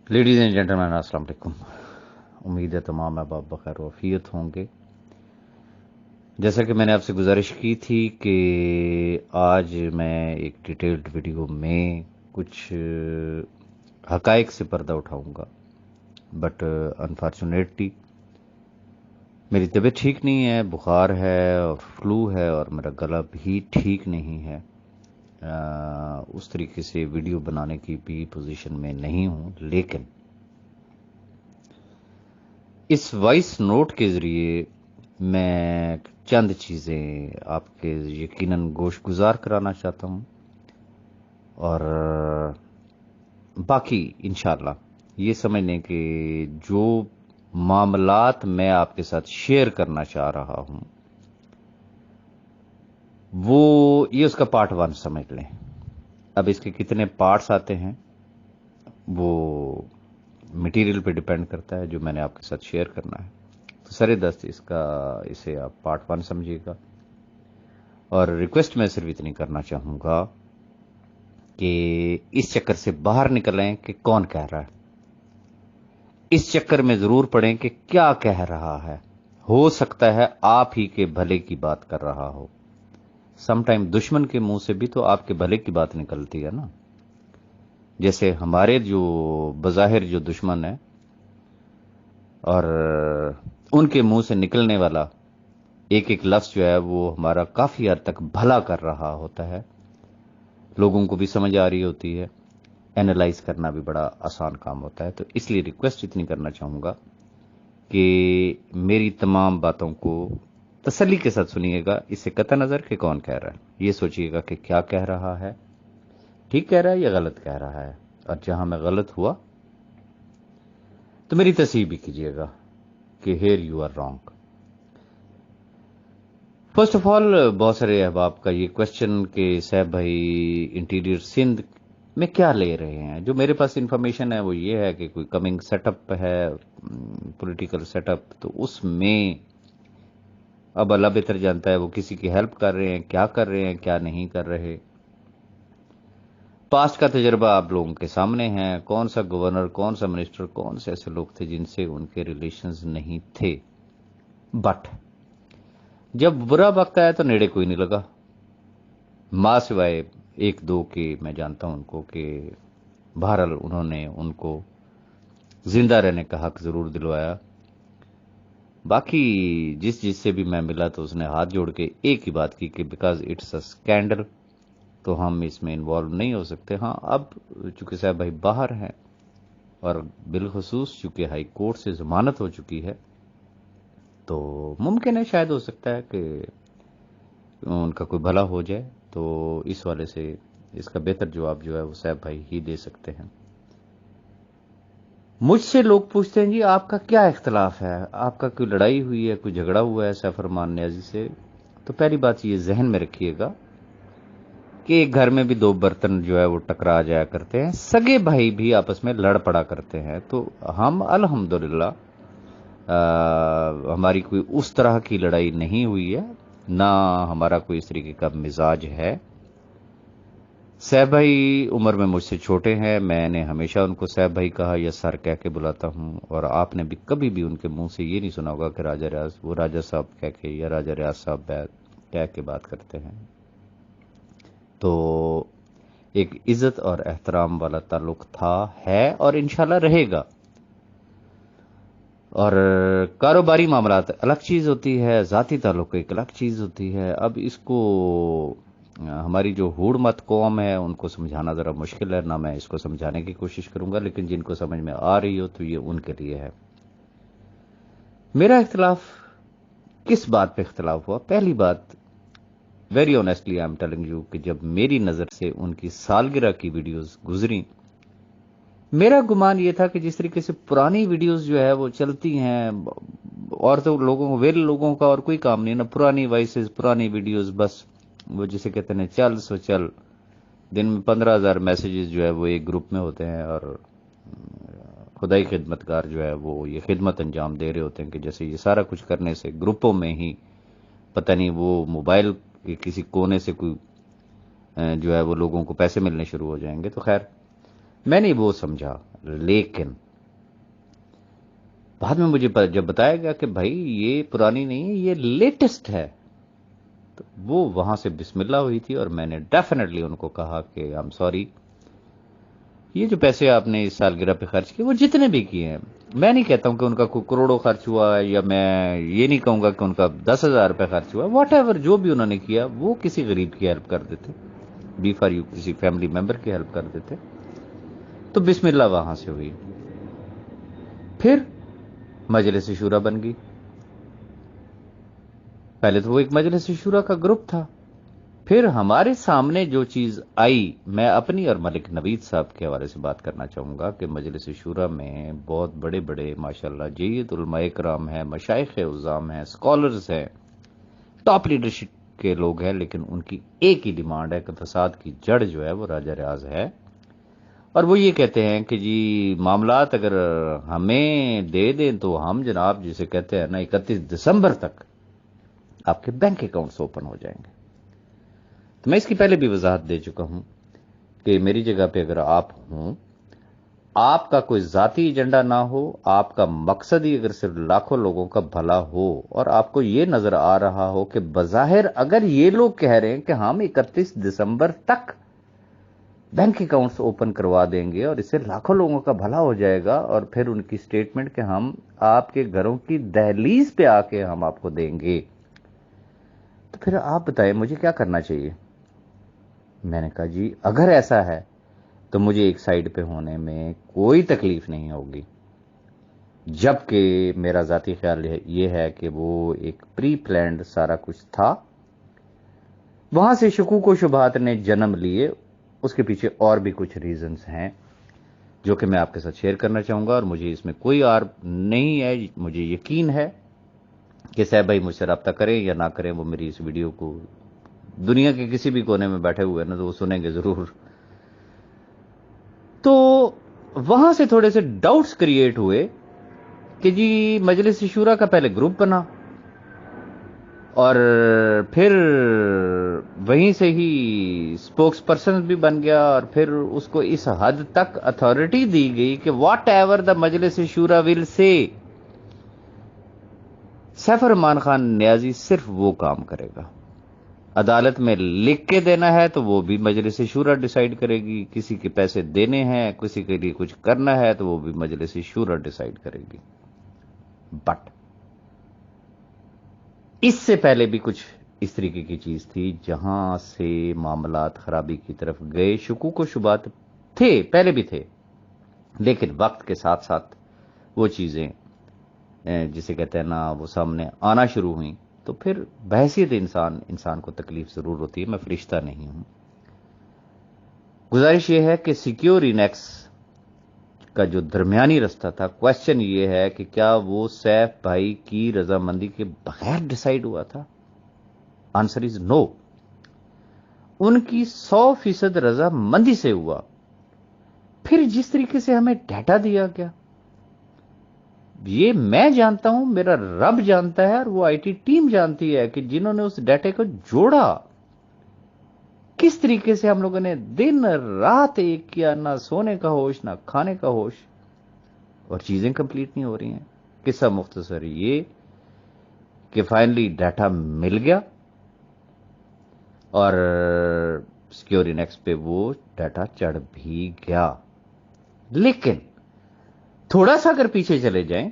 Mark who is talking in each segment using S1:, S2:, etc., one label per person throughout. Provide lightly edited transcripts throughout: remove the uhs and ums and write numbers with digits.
S1: Ladies and gentleman السلام علیکم۔ امید ہے تمام احباب بخیر و عافیت ہوں گے۔ جیسا کہ میں نے آپ سے گزارش کی تھی کہ آج میں ایک ڈیٹیلڈ ویڈیو میں کچھ حقائق سے پردہ اٹھاؤں گا، بٹ انفارچونیٹلی میری طبیعت ٹھیک نہیں ہے، بخار ہے اور فلو ہے اور میرا گلا بھی ٹھیک نہیں ہے۔ اس طریقے سے ویڈیو بنانے کی بھی پوزیشن میں نہیں ہوں، لیکن اس وائس نوٹ کے ذریعے میں چند چیزیں آپ کے یقیناً گوش گزار کرانا چاہتا ہوں، اور باقی انشاءاللہ یہ سمجھ لیں کہ جو معاملات میں آپ کے ساتھ شیئر کرنا چاہ رہا ہوں وہ یہ اس کا پارٹ 1 سمجھ لیں۔ اب اس کے کتنے پارٹس آتے ہیں وہ مٹیریل پہ ڈیپینڈ کرتا ہے جو میں نے آپ کے ساتھ شیئر کرنا ہے، تو سر دست اسے آپ پارٹ 1 سمجھیے گا۔ اور ریکویسٹ میں صرف اتنی کرنا چاہوں گا کہ اس چکر سے باہر نکلیں کہ کون کہہ رہا ہے، اس چکر میں ضرور پڑیں کہ کیا کہہ رہا ہے۔ ہو سکتا ہے آپ ہی کے بھلے کی بات کر رہا ہو، سم ٹائم دشمن کے منہ سے بھی تو آپ کے بھلے کی بات نکلتی ہے نا۔ جیسے ہمارے جو بظاہر جو دشمن ہیں اور ان کے منہ سے نکلنے والا ایک ایک لفظ جو ہے وہ ہمارا کافی حد تک بھلا کر رہا ہوتا ہے، لوگوں کو بھی سمجھ آ رہی ہوتی ہے، اینالائز کرنا بھی بڑا آسان کام ہوتا ہے۔ تو اس لیے ریکویسٹ اتنی کرنا چاہوں گا کہ میری تمام باتوں کو تسلی کے ساتھ سنیے گا، اس سے قطع نظر کہ کون کہہ رہا ہے، یہ سوچیے گا کہ کیا کہہ رہا ہے، ٹھیک کہہ رہا ہے یا غلط کہہ رہا ہے، اور جہاں میں غلط ہوا تو میری تصحیح بھی کیجیے گا کہ here you are wrong. First of all بہت سارے احباب کا یہ کوشچن کہ صاحب بھائی انٹیریئر سندھ میں کیا لے رہے ہیں، جو میرے پاس انفارمیشن ہے وہ یہ ہے کہ کوئی کمنگ سیٹ اپ ہے، پولیٹیکل سیٹ اپ، تو اس میں اب اللہ بہتر جانتا ہے وہ کسی کی ہیلپ کر رہے ہیں، کیا کر رہے ہیں کیا نہیں کر رہے۔ پاسٹ کا تجربہ آپ لوگوں کے سامنے ہے، کون سا گورنر، کون سا منسٹر، کون سے ایسے لوگ تھے جن سے ان کے ریلیشنز نہیں تھے، بٹ جب برا وقت آیا تو نیڑے کوئی نہیں لگا، ماں سوائے ایک دو کے میں جانتا ہوں ان کو، کہ بہرحال انہوں نے ان کو زندہ رہنے کا حق ضرور دلوایا۔ باقی جس سے بھی میں ملا تو اس نے ہاتھ جوڑ کے ایک ہی بات کی کہ بیکاز اٹس اے اسکینڈل تو ہم اس میں انوالو نہیں ہو سکتے۔ ہاں اب چونکہ صاحب بھائی باہر ہیں اور بالخصوص چونکہ ہائی کورٹ سے ضمانت ہو چکی ہے تو ممکن ہے شاید ہو سکتا ہے کہ ان کا کوئی بھلا ہو جائے، تو اس والے سے اس کا بہتر جواب جو ہے وہ صاحب بھائی ہی دے سکتے ہیں۔ مجھ سے لوگ پوچھتے ہیں جی آپ کا کیا اختلاف ہے، آپ کا کوئی لڑائی ہوئی ہے، کوئی جھگڑا ہوا ہے سیف فرمان نیازی سے؟ تو پہلی بات یہ ذہن میں رکھیے گا کہ ایک گھر میں بھی دو برتن جو ہے وہ ٹکرا جایا کرتے ہیں، سگے بھائی بھی آپس میں لڑ پڑا کرتے ہیں، تو ہم الحمدللہ ہماری کوئی اس طرح کی لڑائی نہیں ہوئی ہے، نہ ہمارا کوئی اس طریقے کا مزاج ہے۔ صاحب بھائی عمر میں مجھ سے چھوٹے ہیں، میں نے ہمیشہ ان کو صاحب بھائی کہا یا سر کہہ کے بلاتا ہوں، اور آپ نے بھی کبھی بھی ان کے منہ سے یہ نہیں سنا ہوگا کہ راجہ ریاض، وہ راجہ صاحب کہہ کے یا راجہ ریاض صاحب کہہ کے بات کرتے ہیں۔ تو ایک عزت اور احترام والا تعلق تھا، ہے اور انشاءاللہ رہے گا۔ اور کاروباری معاملات الگ چیز ہوتی ہے، ذاتی تعلق ایک الگ چیز ہوتی ہے۔ اب اس کو ہماری جو ہوڑ مت قوم ہے ان کو سمجھانا ذرا مشکل ہے، نہ میں اس کو سمجھانے کی کوشش کروں گا، لیکن جن کو سمجھ میں آ رہی ہو تو یہ ان کے لیے ہے۔ میرا اختلاف کس بات پہ اختلاف ہوا؟ پہلی بات very honestly I am telling you کہ جب میری نظر سے ان کی سالگرہ کی ویڈیوز گزری، میرا گمان یہ تھا کہ جس طریقے سے پرانی ویڈیوز جو ہے وہ چلتی ہیں، اور تو لوگوں کو ویل لوگوں کا اور کوئی کام نہیں نا، پرانی وائسز پرانی ویڈیوز، بس وہ جسے کہتے ہیں چل سو چل، دن میں 15,000 میسیجز جو ہے وہ ایک گروپ میں ہوتے ہیں، اور خدائی خدمتگار جو ہے وہ یہ خدمت انجام دے رہے ہوتے ہیں کہ جیسے یہ سارا کچھ کرنے سے گروپوں میں ہی پتہ نہیں وہ موبائل کے کسی کونے سے کوئی جو ہے وہ لوگوں کو پیسے ملنے شروع ہو جائیں گے۔ تو خیر मैंने वो समझा, लेकिन बाद में मुझे जब बताया गया कि भाई ये पुरानी नहीं है, ये लेटेस्ट है, तो वो वहां से बिस्मिल्लाह हुई थी। और मैंने डेफिनेटली उनको कहा कि आई एम सॉरी, ये जो पैसे आपने इस सालगिरह पे खर्च किए, वो जितने भी किए हैं, मैं नहीं कहता हूं कि उनका कोई करोड़ों खर्च हुआ है, या मैं ये नहीं कहूंगा कि उनका 10,000 रुपये खर्च हुआ, वॉट एवर जो भी उन्होंने किया, वो किसी गरीब की हेल्प कर देते, बी फॉर यू किसी फैमिली मेंबर की हेल्प कर देते। तो बिस्मिल्लाह वहां से हुई। फिर मजलिस शूरा बन गई। पहले तो वो एक मजलिस शूरा का ग्रुप था। फिर हमारे सामने जो चीज आई, मैं अपनी और मलिक नवीद साहब के हवाले से बात करना चाहूंगा कि मजलिस शूरा में बहुत बड़े बड़े माशाल्लाह जय्यद उलमा इकराम हैं, मशाइख उज़ाम हैं, स्कॉलर्स हैं, टॉप लीडरशिप के लोग हैं, लेकिन उनकी एक ही डिमांड है कि फसाद की जड़ जो है वो राजा रियाज है। और वो ये कहते हैं कि जी मामलात अगर हमें दे दें तो हम जनाब जिसे कहते हैं ना 31 दिसंबर तक आपके बैंक अकाउंट्स ओपन हो जाएंगे। तो मैं इसकी पहले भी वजाहत दे चुका हूं कि मेरी जगह पे अगर आप हों, आपका कोई जाती एजेंडा ना हो, आपका मकसद ही अगर सिर्फ लाखों लोगों का भला हो, और आपको ये नजर आ रहा हो कि बजाहिर अगर ये लोग कह रहे हैं कि हम 31 दिसंबर तक बैंक अकाउंट्स ओपन करवा देंगे और इससे लाखों लोगों का भला हो जाएगा, और फिर उनकी स्टेटमेंट कि हम आपके घरों की दहलीज पे आके हम आपको देंगे, तो फिर आप बताएं मुझे क्या करना चाहिए। मैंने कहा जी अगर ऐसा है तो मुझे एक साइड पे होने में कोई तकलीफ नहीं होगी, जबकि मेरा जाती ख्याल ये है कि वो एक प्री प्लान्ड सारा कुछ था। वहां से शकूक व शुबहात ने जन्म लिए, उसके पीछे और भी कुछ रीजंस हैं जो कि मैं आपके साथ शेयर करना चाहूंगा, और मुझे इसमें कोई आर नहीं है। मुझे यकीन है कि साहब भाई मुझसे रब्ता करें या ना करें, वो मेरी इस वीडियो को दुनिया के किसी भी कोने में बैठे हुए ना तो वो सुनेंगे जरूर। तो वहां से थोड़े से डाउट्स क्रिएट हुए कि जी मजलिस शूरा का पहले ग्रुप बना, और फिर वहीं से ही स्पोक्स पर्सन भी बन गया, और फिर उसको इस हद तक अथॉरिटी दी गई कि व्हाट एवर द मजलिस शूरा विल से, सैफ रहमान खान नियाजी सिर्फ वो काम करेगा। अदालत में लिख के देना है तो वो भी मजलिस शूरा डिसाइड करेगी, किसी के पैसे देने हैं, किसी के लिए कुछ करना है तो वो भी मजलिस शूरा डिसाइड करेगी। बट इससे पहले भी कुछ इस तरीके की चीज थी जहां से मामलात खराबी की तरफ गए। शकूक व शुबात थे, पहले भी थे, लेकिन वक्त के साथ साथ वो चीजें जिसे कहते हैं ना वो सामने आना शुरू हुई, तो फिर बहैसियत इंसान को तकलीफ जरूर होती है। मैं फरिश्ता नहीं हूं। गुजारिश ये है कि सिक्योर इनेक्स का जो दरमियानी रास्ता था, क्वेश्चन ये है कि क्या वो सैफ भाई की रजामंदी के बगैर डिसाइड हुआ था? Answer is no. उनकी 100% रजामंदी से हुआ। फिर जिस तरीके से हमें डाटा दिया गया, ये मैं जानता हूं, मेरा रब जानता है, और वो आईटी टीम जानती है कि जिन्होंने उस डाटे को जोड़ा, किस तरीके से हम लोगों ने दिन रात एक किया, ना सोने का होश ना खाने का होश, और चीजें कंप्लीट नहीं हो रही हैं। किस्सा मुख्तसर ये कि फाइनली डाटा मिल गया, और सिक्योर इनेक्स पे वो डाटा चढ़ भी गया। लेकिन थोड़ा सा अगर पीछे चले जाएं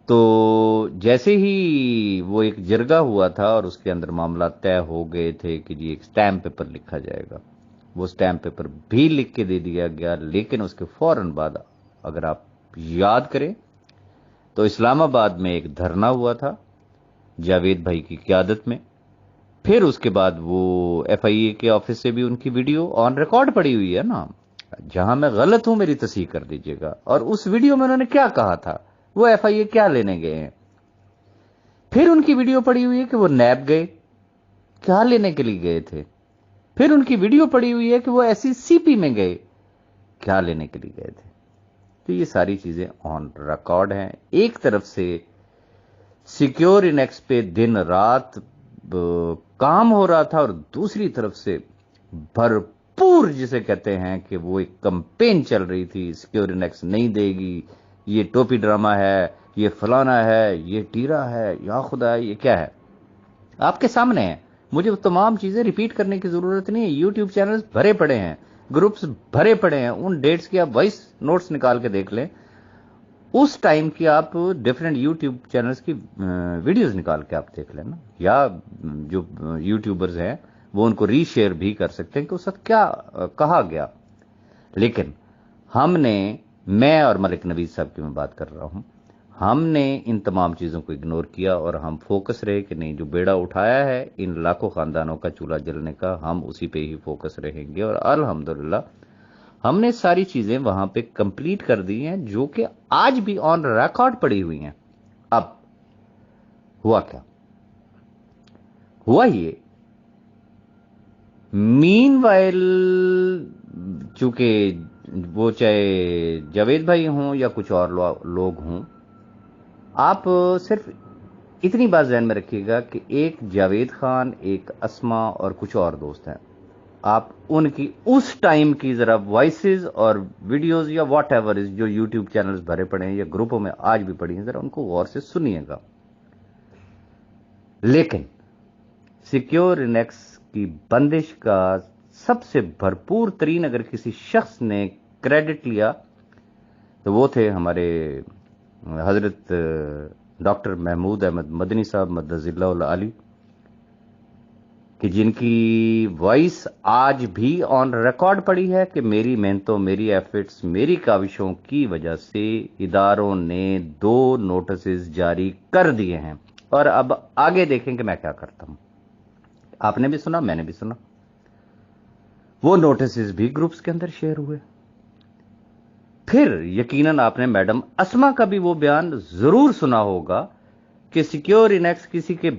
S1: तो जैसे ही वो एक जिरगा हुआ था और उसके अंदर मामला तय हो गए थे कि जी एक स्टैम्प पेपर लिखा जाएगा, वो स्टैम्प पेपर भी लिख के दे दिया गया। लेकिन उसके फौरन बाद अगर आप याद करें तो इस्लामाबाद में एक धरना हुआ था जावेद भाई की क़यादत में। फिर उसके बाद वो एफआईए के ऑफिस से भी उनकी वीडियो ऑन रिकॉर्ड पड़ी हुई है ना, जहां मैं गलत हूं मेरी तस्दीक कर दीजिएगा। और उस वीडियो में उन्होंने क्या कहा था, वो एफआईए क्या लेने गए हैं। फिर उनकी वीडियो पड़ी हुई है कि वो नैब गए, क्या लेने के लिए गए थे। फिर उनकी वीडियो पड़ी हुई है कि वो एससीसीपी में गए, क्या लेने के लिए गए थे। तो ये सारी चीजें ऑन रिकॉर्ड हैं। एक तरफ से सिक्योर इनेक्स पे दिन रात काम हो रहा था, और दूसरी तरफ से भर भरपूर जिसे कहते हैं कि वो एक कैंपेन चल रही थी, सिक्योरिनेक्स नहीं देगी, ये टोपी ड्रामा है, ये फलाना है, ये टीरा है, या खुदा ये क्या है, आपके सामने है। मुझे वो तमाम चीजें रिपीट करने की जरूरत नहीं है। यूट्यूब चैनल्स भरे पड़े हैं, ग्रुप्स भरे पड़े हैं, उन डेट्स की आप वॉइस नोट्स निकाल के देख लें, उस टाइम की आप डिफरेंट यूट्यूब चैनल्स की वीडियोस निकाल के आप देख लेना, या जो यूट्यूबर्स हैं वो उनको रीशेयर भी कर सकते हैं कि उस वक्त क्या कहा गया। लेकिन हमने, मैं और मलिक नवीद साहब की मैं बात कर रहा हूं, हमने इन तमाम चीजों को इग्नोर किया और हम फोकस रहे कि नहीं, जो बेड़ा उठाया है इन लाखों खानदानों का चूल्हा जलने का, हम उसी पे ही फोकस रहेंगे। और अल्हम्दुलिल्लाह हमने सारी चीजें वहां पे कंप्लीट कर दी हैं, जो कि आज भी ऑन रिकॉर्ड पड़ी हुई हैं। अब हुआ क्या? हुआ ये, मीनवाइल चूंकि वो चाहे जावेद भाई हों या कुछ और लोग हों, आप सिर्फ इतनी बात ध्यान में रखिएगा कि एक जावेद खान, एक अस्मा और कुछ और दोस्त हैं, आप उनकी उस टाइम की जरा वॉइसेस और वीडियोस या व्हाट एवर इज जो यूट्यूब चैनल्स भरे पड़े हैं या ग्रुपों में आज भी पड़ी हैं, जरा उनको गौर से सुनिएगा। लेकिन सिक्योरिनेक्स की बंदिश का सबसे भरपूर तरीन अगर किसी शख्स ने क्रेडिट लिया तो वो थे हमारे हजरत डॉक्टर महमूद अहमद मदनी साहब मद्दजिल्लाहुल आली, कि जिनकी वॉइस आज भी ऑन रिकॉर्ड पड़ी है कि मेरी मेहनतों, मेरी एफर्ट्स, मेरी काविशों की वजह से इदारों ने 2 नोटिस जारी कर दिए हैं और अब आगे देखें कि मैं क्या करता हूं। आपने भी सुना, मैंने भी सुना, वो नोटिस भी ग्रुप्स के अंदर शेयर हुए। फिर यकीनन आपने मैडम अस्मा का भी वो बयान जरूर सुना होगा कि सिक्योरिनेक्स किसी के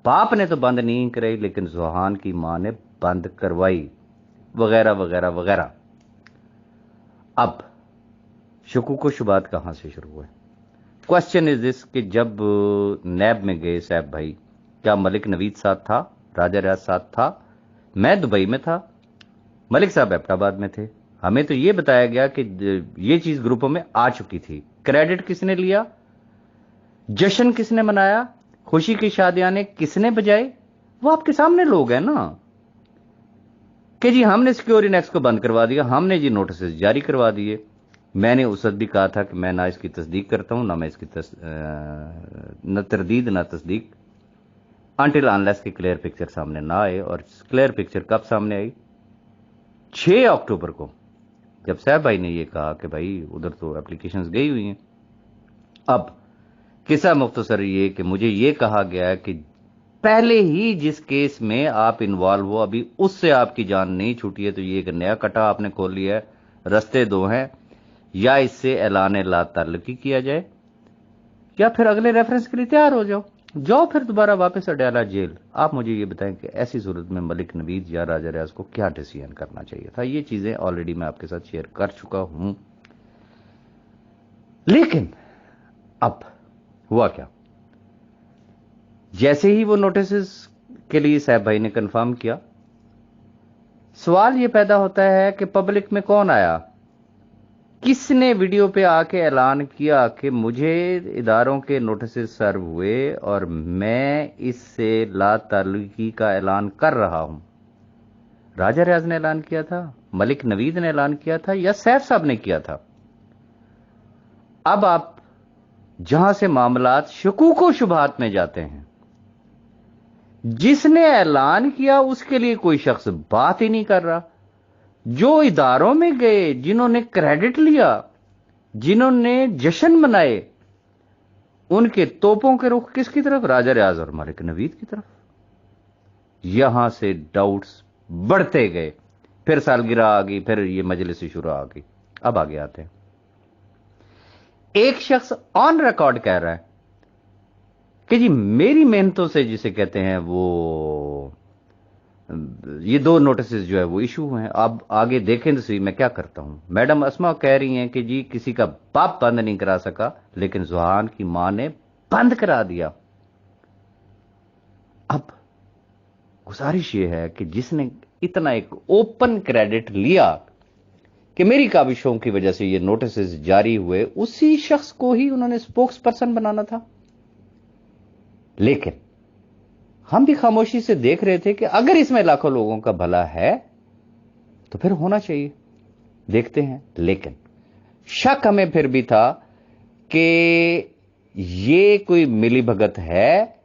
S1: बाप ने तो बंद नहीं कराई, लेकिन जोहान की मां ने बंद करवाई, वगैरह वगैरह वगैरह। अब शकूक व शुबात कहां से शुरू हुए? क्वेश्चन इज दिस कि जब नैब में गए साहब भाई, क्या मलिक नवीद साथ था, राजा रियाज साथ था? मैं दुबई में था, मलिक साहब एबटाबाद में थे। हमें तो यह बताया गया कि यह चीज ग्रुपों में आ चुकी थी। क्रेडिट किसने लिया? जश्न किसने मनाया? खुशी की शादियां किसने बजाई? वो आपके सामने लोग हैं ना, कि जी हमने सिक्योरिनेक्स को बंद करवा दिया, हमने जी नोटिस जारी करवा दिए। मैंने उस वक्त भी कहा था कि मैं ना इसकी तस्दीक करता हूं, ना मैं इसकी न तरदीद ना तस्दीक, अनटिल अनलेस की क्लियर पिक्चर सामने ना आए। और क्लियर पिक्चर कब सामने आई? 6 अक्टूबर को, जब साहब भाई ने ये कहा कि भाई उधर तो एप्लीकेशंस गई हुई हैं। अब किस्सा मुख्तसर ये कि मुझे ये कहा गया है कि पहले ही जिस केस में आप इन्वॉल्व हो, अभी उससे आपकी जान नहीं छूटी है, तो ये एक नया कटा आपने खोल लिया है। रस्ते 2 हैं, या इससे ऐलान ला ताल्लुकी किया जाए, या फिर अगले रेफरेंस के लिए तैयार हो जाओ फिर दोबारा वापस अडयाला जेल। आप मुझे ये बताएं कि ऐसी सूरत में मलिक नवीद या राजा रियाज को क्या डिसीजन करना चाहिए था? ये चीजें ऑलरेडी मैं आपके साथ शेयर कर चुका हूं। लेकिन अब हुआ क्या? जैसे ही वो नोटिस के लिए साहब भाई ने कंफर्म किया, सवाल ये पैदा होता है कि पब्लिक में कौन आया? किसने वीडियो पे आके ऐलान किया कि मुझे इदारों के नोटिस सर्व हुए और मैं इससे ला ताल्लुकी का ऐलान कर रहा हूं? राजा रियाज ने ऐलान किया था, मलिक नवीद ने ऐलान किया था, या सैफ साहब ने किया था? अब आप जहां से मामलात शकूक व शुबहात में जाते हैं, जिसने ऐलान किया उसके लिए कोई शख्स बात ही नहीं कर रहा। जो इदारों में गए, जिन्होंने क्रेडिट लिया, जिन्होंने जश्न मनाए, उनके तोपों के रुख किसकी तरफ? राजा रियाज और मलिक नवीद की तरफ। यहां से डाउट्स बढ़ते गए, फिर सालगिरह आ गई, फिर ये मजलिस शुरू आ गई। अब आगे आते हैं। एक शख्स ऑन रिकॉर्ड कह रहा है कि जी मेरी मेहनतों से, जिसे कहते हैं वो, ये 2 नोटिस जो है वो इशू हुए हैं। अब आगे देखें तो सही मैं क्या करता हूं। मैडम अस्मा कह रही हैं कि जी किसी का बाप बंद नहीं करा सका, लेकिन जोहान की मां ने बंद करा दिया। अब गुजारिश ये है कि जिसने इतना एक ओपन क्रेडिट लिया कि मेरी काविशों की वजह से ये नोटिस जारी हुए, उसी शख्स को ही उन्होंने स्पोक्स पर्सन बनाना था। लेकिन हम भी खामोशी से देख रहे थे कि अगर इसमें लाखों लोगों का भला है तो फिर होना चाहिए, देखते हैं। लेकिन शक हमें फिर भी था कि ये कोई मिली भगत है,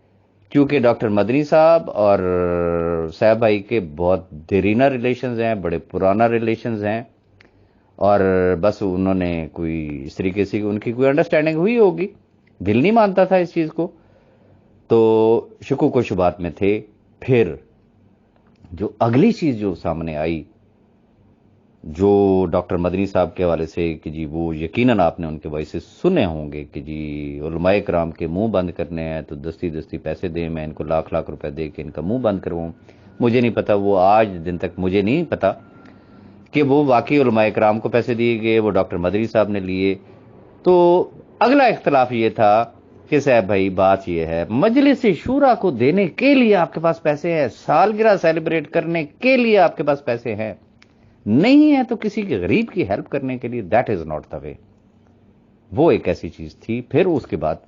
S1: क्योंकि डॉक्टर मदनी साहब और साहब भाई के बहुत देरीना रिलेशंस हैं, बड़े पुराना रिलेशंस हैं, और बस उन्होंने कोई इस तरीके से उनकी कोई अंडरस्टैंडिंग हुई होगी, दिल नहीं मानता था इस चीज को, तो शुकूक व शुबात में थे। फिर जो अगली चीज जो सामने आई, जो डॉक्टर मदनी साहब के हवाले से कि जी वो यकीनन आपने उनके वॉइसेस सुने होंगे कि जी उलमाए कराम के मुंह बंद करने हैं तो दस्ती दस्ती पैसे दें, मैं इनको लाख लाख रुपए दे के इनका मुंह बंद करवाऊं। मुझे नहीं पता, वो आज दिन तक मुझे नहीं पता कि वो वाकई उलमाए कराम को पैसे दिए गए, वो डॉक्टर मदनी साहब ने लिए। तो अगला इख्तलाफ ये था कि साहब भाई बात ये है, मजलिस शूरा को देने के लिए आपके पास पैसे हैं, सालगिरह सेलिब्रेट करने के लिए आपके पास पैसे हैं, नहीं है तो किसी के गरीब की हेल्प करने के लिए, that is not the way. वो एक ऐसी चीज थी। फिर उसके बाद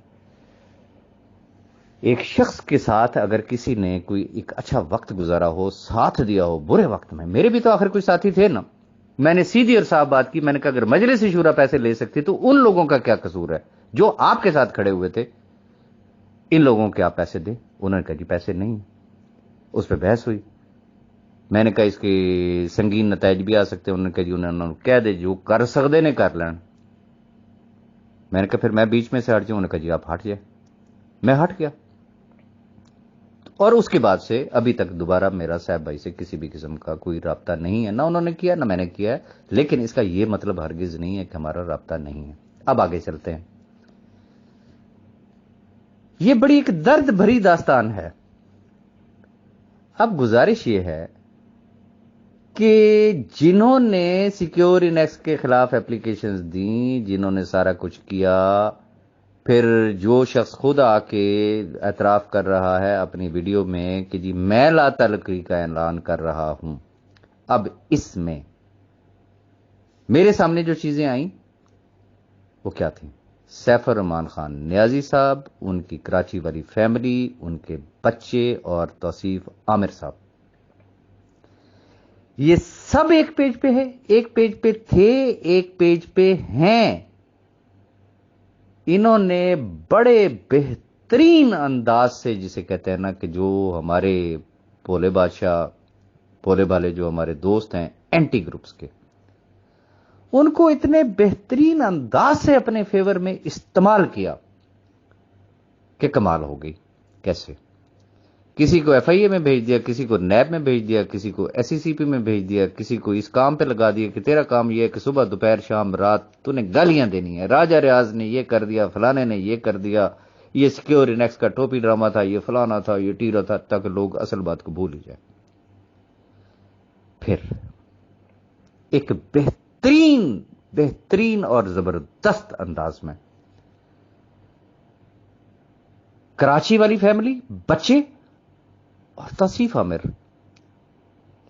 S1: एक शख्स के साथ अगर किसी ने कोई एक अच्छा वक्त गुजारा हो, साथ दिया हो बुरे वक्त में, मेरे भी तो आखिर कोई साथी थे ना, मैंने सीधी और साफ बात की, मैंने कहा अगर मजलिस शूरा पैसे ले सकती तो उन लोगों का क्या कसूर है जो आपके साथ खड़े हुए थे, इन लोगों के आप पैसे दें। उन्होंने कहा जी पैसे नहीं। उस पर बहस हुई। मैंने कहा इसके संगीन नताइज भी आ सकते हैं। उन्होंने कहा जी उन्होंने कह दे जो कर सकते ने कर लें। मैंने कहा फिर मैं बीच में से हट जाऊं। उन्होंने कहा जी आप हट जाए। मैं हट गया। और उसके बाद से अभी तक दोबारा मेरा साहब भाई से किसी भी किस्म का कोई राब्ता नहीं है, ना उन्होंने किया ना मैंने किया है। लेकिन इसका यह मतलब हरगिज नहीं है कि हमारा राब्ता नहीं है। अब आगे चलते हैं। यह बड़ी एक दर्द भरी दास्तान है। अब गुजारिश यह है कि जिन्होंने सिक्योर इनेक्स के खिलाफ एप्लीकेशंस दी, जिन्होंने सारा कुछ किया, फिर जो शख्स खुद आके एतराफ कर रहा है अपनी वीडियो में कि जी मैं ला तलकी का ऐलान कर रहा हूं। अब इसमें मेरे सामने जो चीजें आई वो क्या थी? सैफ रहमान खान नियाजी साहब, उनकी कराची वाली फैमिली, उनके बच्चे और तौसीफ आमिर साहब, ये सब एक पेज पे है, एक पेज पे थे, एक पेज पे हैं। इन्होंने बड़े बेहतरीन अंदाज से, जिसे कहते हैं ना कि जो हमारे भोले बादशाह, भोले भाले जो हमारे दोस्त हैं एंटी ग्रुप्स के, उनको इतने बेहतरीन अंदाज से अपने फेवर में इस्तेमाल किया कि कमाल हो गई। कैसे? किसी को एफआईए में भेज दिया, किसी को नैब में भेज दिया, किसी को एससीसीपी में भेज दिया, किसी को इस काम पे लगा दिया कि तेरा काम यह है कि सुबह दोपहर शाम रात तूने गालियां देनी है। राजा रियाज ने यह कर दिया, फलाने ने यह कर दिया, ये सिक्योर इनेक्स का टोपी ड्रामा था, ये फलाना था, ये टीरा था, ताकि लोग असल बात को भूल ही जाए। फिर एक बेहतरीन और जबरदस्त अंदाज में कराची वाली फैमिली, बच्चे और तौसीफ आमिर,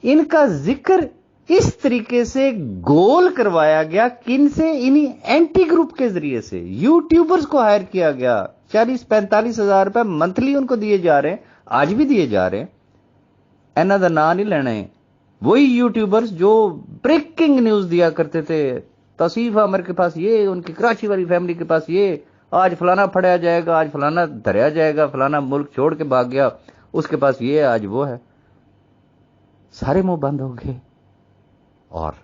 S1: इनका जिक्र इस तरीके से गोल करवाया गया। किन से? इन्हीं एंटी ग्रुप के जरिए से यूट्यूबर्स को हायर किया गया। 40-45 हजार रुपए मंथली उनको दिए जा रहे हैं, आज भी दिए जा रहे हैं। एना दा ना नहीं लेने। वही यूट्यूबर्स जो ब्रेकिंग न्यूज दिया करते थे, तौसीफ आमिर के पास ये, उनकी कराची वाली फैमिली के पास ये, आज फलाना फड़ाया जाएगा, आज फलाना धरया जाएगा, फलाना मुल्क छोड़ के भाग गया, उसके पास ये, आज वो है। सारे मुंह बंद हो गए। और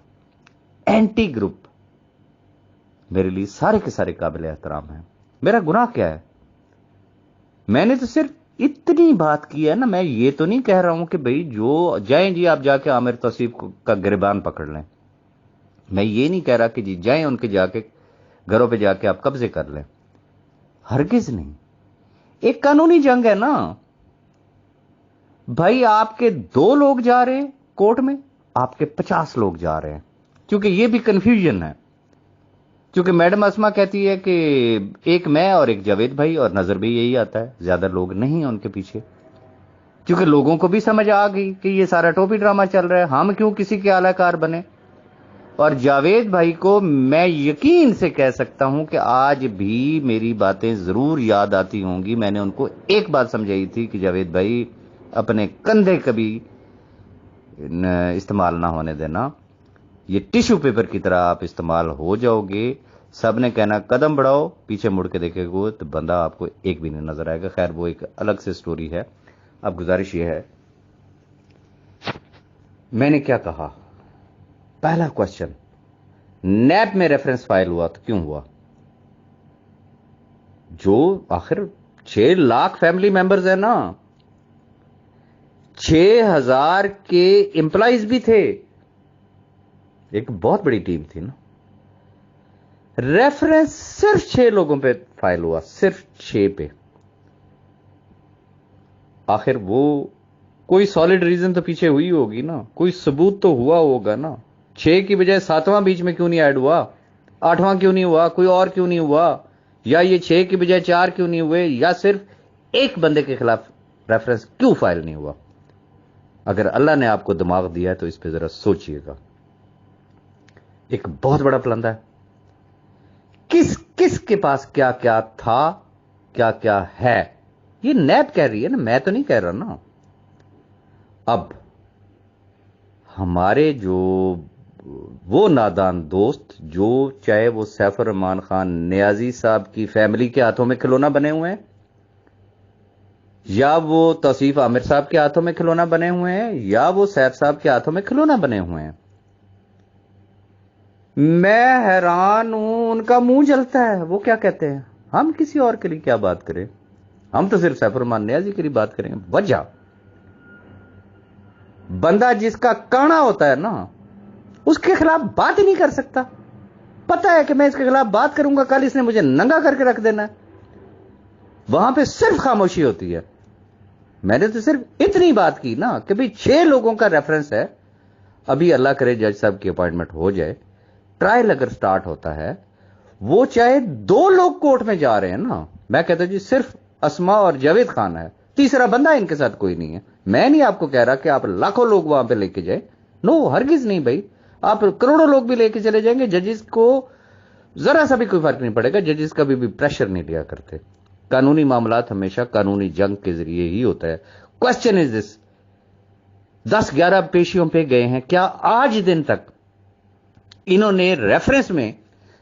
S1: एंटी ग्रुप मेरे लिए सारे के सारे काबिल एहतराम है। मेरा गुनाह क्या है? मैंने तो सिर्फ इतनी बात की है ना। मैं ये तो नहीं कह रहा हूं कि भाई जो जाएं जी आप जाके आमिर तौसीफ का गिरबान पकड़ लें। मैं ये नहीं कह रहा कि जी जाएं उनके जाके घरों पे जाके आप कब्जे कर लें। हरगिज नहीं। एक कानूनी जंग है ना भाई। आपके 2 लोग जा रहे हैं कोर्ट में, आपके 50 लोग जा रहे हैं। क्योंकि ये भी कंफ्यूजन है। क्योंकि मैडम अस्मा कहती है कि एक मैं और एक जावेद भाई, और नजर भी यही आता है, ज्यादा लोग नहीं है उनके पीछे। کیونکہ لوگوں کو بھی سمجھ آ گئی کہ یہ سارا ٹوپی ڈرامہ چل رہا ہے، ہم کیوں کسی کے اعلی کار بنے۔ اور جاوید بھائی کو میں یقین سے کہہ سکتا ہوں کہ آج بھی میری باتیں ضرور یاد آتی ہوں گی۔ میں نے ان کو ایک بات سمجھائی تھی کہ جاوید بھائی اپنے کندھے کبھی استعمال نہ ہونے دینا، یہ ٹیشو پیپر کی طرح آپ استعمال ہو جاؤ گے، سب نے کہنا قدم بڑھاؤ، پیچھے مڑ کے دیکھے گا تو بندہ آپ کو ایک بھی نہیں نظر آئے گا۔ خیر وہ ایک الگ سے سٹوری ہے۔ اب گزارش یہ ہے، میں نے کیا کہا؟ پہلا کوشچن، نیب میں ریفرنس فائل ہوا تو کیوں ہوا؟ جو آخر 6 لاکھ فیملی ممبرز ہیں نا، 6000 کے امپلائیز بھی تھے، ایک بہت بڑی ٹیم تھی نا۔ ریفرنس صرف 6 لوگوں پہ فائل ہوا، صرف 6 پہ۔ آخر وہ کوئی سالڈ ریزن تو پیچھے ہوئی ہوگی نا، کوئی ثبوت تو ہوا ہوگا نا۔ 6 کی بجائے 7واں بیچ میں کیوں نہیں ایڈ ہوا؟ 8واں کیوں نہیں ہوا؟ کوئی اور کیوں نہیں ہوا؟ یا یہ 6 کی بجائے 4 کیوں نہیں ہوئے؟ یا صرف ایک بندے کے خلاف ریفرنس کیوں فائل نہیں ہوا؟ اگر اللہ نے آپ کو دماغ دیا ہے تو اس پہ ذرا سوچئے گا۔ ایک بہت بڑا پلندہ ہے، کس کس کے پاس کیا کیا تھا، کیا کیا ہے، یہ نیب کہہ رہی ہے نا، میں تو نہیں کہہ رہا نا۔ اب ہمارے جو وہ نادان دوست جو چاہے وہ سیف الرحمان خان نیازی صاحب کی فیملی کے ہاتھوں میں کھلونا بنے ہوئے ہیں، یا وہ توصیف عامر صاحب کے ہاتھوں میں کھلونا بنے ہوئے ہیں، یا وہ سیف صاحب کے ہاتھوں میں کھلونا بنے ہوئے ہیں، میں حیران ہوں، ان کا منہ جلتا ہے۔ وہ کیا کہتے ہیں، ہم کسی اور کے لیے کیا بات کریں، ہم تو صرف سیف الرحمان نیازی کے لیے بات کریں۔ وجہ، بندہ جس کا کانا ہوتا ہے نا، اس کے خلاف بات ہی نہیں کر سکتا۔ پتا ہے کہ میں اس کے خلاف بات کروں گا، کل اس نے مجھے ننگا کر کے رکھ دینا ہے۔ وہاں پہ صرف خاموشی ہوتی ہے۔ میں نے تو صرف اتنی بات کی نا کہ بھئی 6 لوگوں کا ریفرنس ہے۔ ابھی اللہ کرے جج صاحب کی اپوائنٹمنٹ ہو جائے، ٹرائل اگر سٹارٹ ہوتا ہے، وہ چاہے 2 لوگ کورٹ میں جا رہے ہیں نا، میں کہتا ہوں جی صرف اسما اور جاوید خان ہے، تیسرا بندہ ان کے ساتھ کوئی نہیں ہے۔ میں نہیں آپ کو کہہ رہا کہ آپ لاکھوں لوگ وہاں پہ لے کے جائیں، نو، ہرگز نہیں بھائی، آپ کروڑوں لوگ بھی لے کے چلے جائیں گے، ججز کو ذرا سا بھی کوئی فرق نہیں پڑے گا، ججز کا بھی پریشر نہیں لیا کرتے۔ قانونی معاملات ہمیشہ قانونی جنگ کے ذریعے ہی ہوتا ہے۔ کوشچن از دس، 10-11 پیشیوں پہ گئے ہیں، کیا آج دن تک انہوں نے ریفرنس میں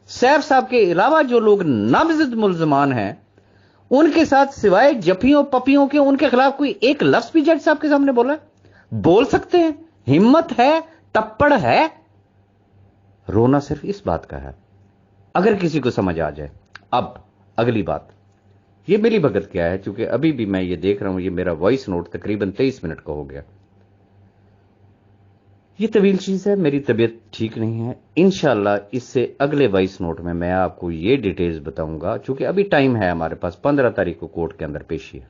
S1: سیف صاحب کے علاوہ جو لوگ نامزد ملزمان ہیں ان کے ساتھ سوائے جفیوں پپیوں کے ان کے خلاف کوئی ایک لفظ بھی جج صاحب کے سامنے بولا ہے؟ بول سکتے ہیں، ہمت ہے، تپڑ ہے۔ رونا صرف اس بات کا ہے، اگر کسی کو سمجھ آ جائے۔ اب اگلی بات، یہ ملی بھگت کیا ہے، چونکہ ابھی بھی میں یہ دیکھ رہا ہوں، یہ میرا وائس نوٹ تقریباً 23 منٹ کا ہو گیا۔ یہ طویل چیز ہے، میری طبیعت ٹھیک نہیں ہے، انشاءاللہ اس سے اگلے وائس نوٹ میں آپ کو یہ ڈیٹیلز بتاؤں گا، چونکہ ابھی ٹائم ہے ہمارے پاس، 15 تاریخ کو کورٹ کے اندر پیشی ہے۔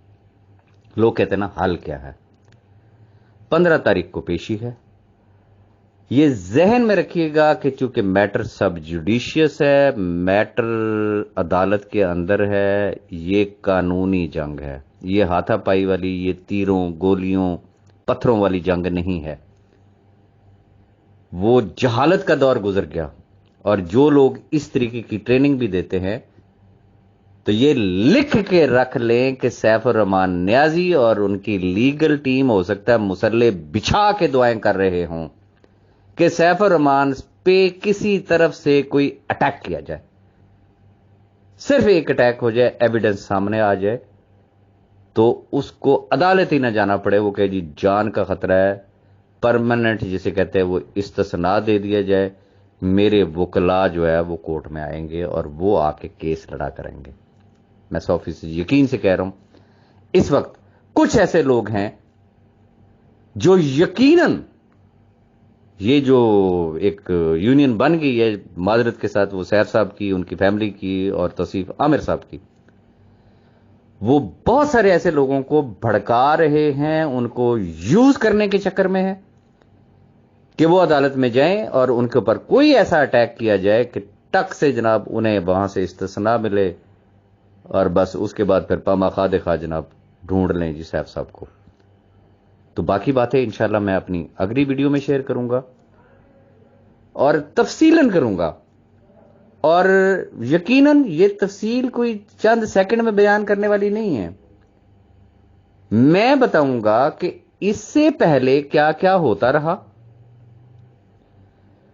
S1: لوگ کہتے ہیں نا حل کیا ہے، 15 تاریخ کو پیشی ہے۔ یہ ذہن میں رکھیے گا کہ چونکہ میٹر سب جوڈیشیس ہے، میٹر عدالت کے اندر ہے، یہ قانونی جنگ ہے، یہ ہاتھا پائی والی، یہ تیروں گولیوں پتھروں والی جنگ نہیں ہے۔ وہ جہالت کا دور گزر گیا، اور جو لوگ اس طریقے کی ٹریننگ بھی دیتے ہیں تو یہ لکھ کے رکھ لیں کہ سیف الرحمان نیازی اور ان کی لیگل ٹیم ہو سکتا ہے مسلح بچھا کے دعائیں کر رہے ہوں کہ سیف الرحمان پہ کسی طرف سے کوئی اٹیک کیا جائے، صرف ایک اٹیک ہو جائے، ایویڈنس سامنے آ جائے تو اس کو عدالت ہی نہ جانا پڑے، وہ کہ جی جان کا خطرہ ہے، پرماننٹ جسے کہتے ہیں وہ استثناء دے دیا جائے، میرے وکلا جو ہے وہ کورٹ میں آئیں گے اور وہ آ کے کیس لڑا کریں گے۔ میں 100% یقین سے کہہ رہا ہوں، اس وقت کچھ ایسے لوگ ہیں جو یقیناً یہ جو ایک یونین بن گئی ہے، معذرت کے ساتھ وہ سیف صاحب کی، ان کی فیملی کی اور توصیف عامر صاحب کی، وہ بہت سارے ایسے لوگوں کو بھڑکا رہے ہیں، ان کو یوز کرنے کے چکر میں ہے کہ وہ عدالت میں جائیں اور ان کے اوپر کوئی ایسا اٹیک کیا جائے کہ ٹک سے جناب انہیں وہاں سے استثناء ملے، اور بس اس کے بعد پھر پاما خواہ جناب ڈھونڈ لیں جی سیف صاحب کو۔ तो बाकी बातें इंशाल्लाह मैं अपनी अगली वीडियो में शेयर करूंगा और तफसीलन करूंगा, और यकीनन ये तफसील कोई चंद सेकंड में बयान करने वाली नहीं है। मैं बताऊंगा कि इससे पहले क्या क्या होता रहा।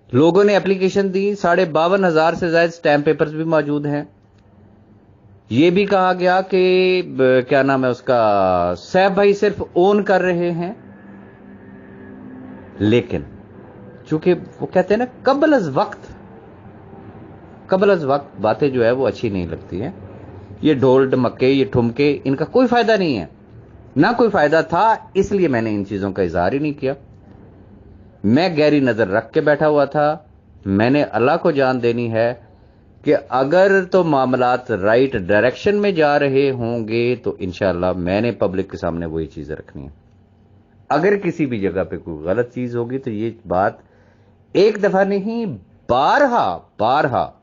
S1: लोगों ने एप्लीकेशन दी, 52,500 से ज्यादा स्टैम्प पेपर्स भी मौजूद हैं। यह भी कहा गया कि क्या नाम है उसका, सैफ भाई सिर्फ ओन कर रहे हैं, लेकिन चूंकि वो कहते हैं ना कबल अज वक्त बातें जो है वो अच्छी नहीं लगती हैं। ये ढोल ढमक्के, ये ठुमके, इनका कोई फायदा नहीं है, ना कोई फायदा था, इसलिए मैंने इन चीजों का इजहार ही नहीं किया। मैं गहरी नजर रख के बैठा हुआ था। मैंने अल्लाह को जान देनी है कि अगर तो मामलात राइट डायरेक्शन में जा रहे होंगे तो इंशाअल्लाह मैंने पब्लिक के सामने वही चीजें रखनी है। अगर किसी भी जगह पे कोई गलत चीज होगी तो ये बात एक दफा नहीं, बारहा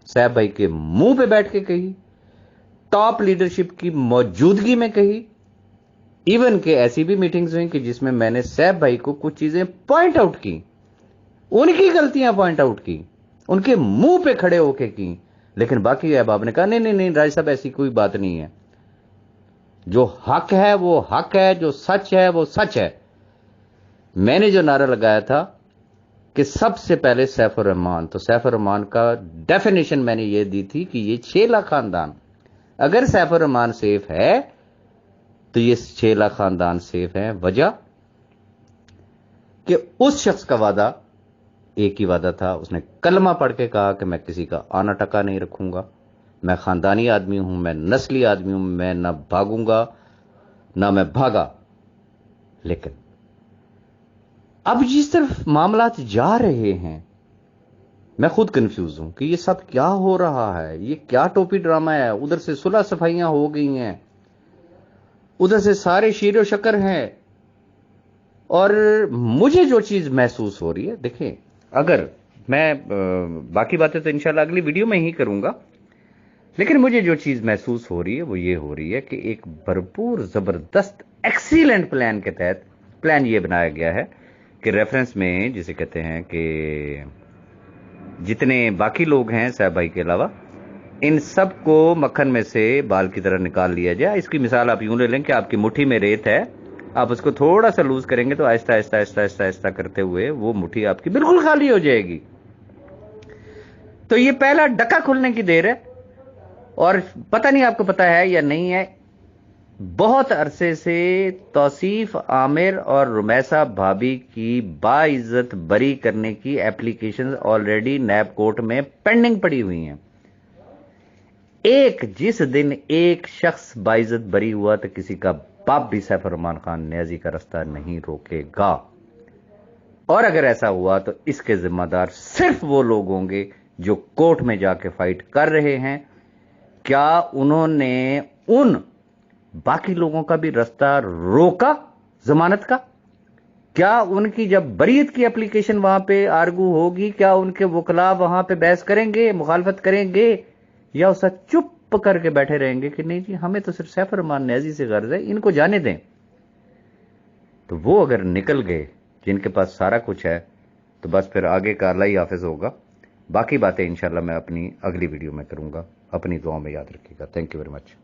S1: सैफ भाई के मुंह पे बैठ के कही, टॉप लीडरशिप की मौजूदगी में कही। इवन के ऐसी भी मीटिंग्स हुई कि जिसमें मैंने सैफ भाई को कुछ चीजें पॉइंट आउट की, उनकी गलतियां पॉइंट आउट की, उनके मुंह पे खड़े होके की। लेकिन बाकी अहबाब ने कहा नहीं राज साहब ऐसी कोई बात नहीं है, जो हक है वो हक है, जो सच है वो सच है। मैंने जो नारा लगाया था कि सबसे पहले सैफुर रहमान, तो सैफुर रहमान का डेफिनेशन मैंने ये दी थी कि ये 6 लाख खानदान, अगर सैफुर रहमान सेफ है तो ये 6 लाख खानदान सेफ है। वजह कि उस शख्स का वादा एक ही वादा था, उसने कलमा पढ़ के कहा कि मैं किसी का आना टका नहीं रखूंगा, मैं खानदानी आदमी हूं, मैं नस्ली आदमी हूं, मैं ना भागूंगा ना मैं भागा। लेकिन अब जिस तरफ मामलात जा रहे हैं, मैं खुद कंफ्यूज हूं कि ये सब क्या हो रहा है, ये क्या टोपी ड्रामा है। उधर से सुलह सफाइयां हो गई हैं, उधर से सारे शीरो शक्कर हैं, और मुझे जो चीज महसूस हो रही है, देखें, अगर मैं बाकी बातें तो इंशाल्लाह अगली वीडियो में ही करूंगा, लेकिन मुझे जो चीज महसूस हो रही है वो ये हो रही है कि एक भरपूर जबरदस्त एक्सीलेंट प्लान के तहत प्लान ये बनाया गया है कि रेफरेंस में जिसे कहते हैं कि जितने बाकी लोग हैं सैफ भाई के अलावा, इन सब को मक्खन में से बाल की तरह निकाल लिया जाए। इसकी मिसाल आप यूं ले लें कि आपकी मुट्ठी में रेत है, आप उसको थोड़ा सा लूज करेंगे तो आहिस्ता आहिस्ता आहिस्ता आहिस्ता आहिस्ता करते हुए वो मुट्ठी आपकी बिल्कुल खाली हो जाएगी। तो ये पहला डक्का खुलने की देर है। और पता नहीं आपको पता है या नहीं है, बहुत अरसे से तौसीफ आमिर और रुमैसा भाभी की बाइज्जत बरी करने की एप्लीकेशन ऑलरेडी नैब कोर्ट में पेंडिंग पड़ी हुई हैं। जिस दिन एक शख्स बाइज्जत बरी हुआ तो किसी का बाप भी सैफ रहमान खान नियाजी का रास्ता नहीं रोकेगा। और अगर ऐसा हुआ तो इसके जिम्मेदार सिर्फ वो लोग होंगे जो कोर्ट में जाके फाइट कर रहे हैं। क्या उन्होंने उन बाकी लोगों का भी रास्ता रोका जमानत का? क्या उनकी जब बरीत की एप्लीकेशन वहां पे आर्गू होगी, क्या उनके वकला वहां पे बहस करेंगे, मुखालफत करेंगे, या उसका चुप करके बैठे रहेंगे कि नहीं जी हमें तो सिर्फ सैफ रहमान नियाजी से गर्ज है, इनको जाने दें? तो वो अगर निकल गए जिनके पास सारा कुछ है तो बस फिर आगे का अल्लाह ही हाफिज होगा। बाकी बातें इंशाल्लाह मैं अपनी अगली वीडियो में करूंगा। अपनी दुआ में याद रखिएगा। Thank you very much.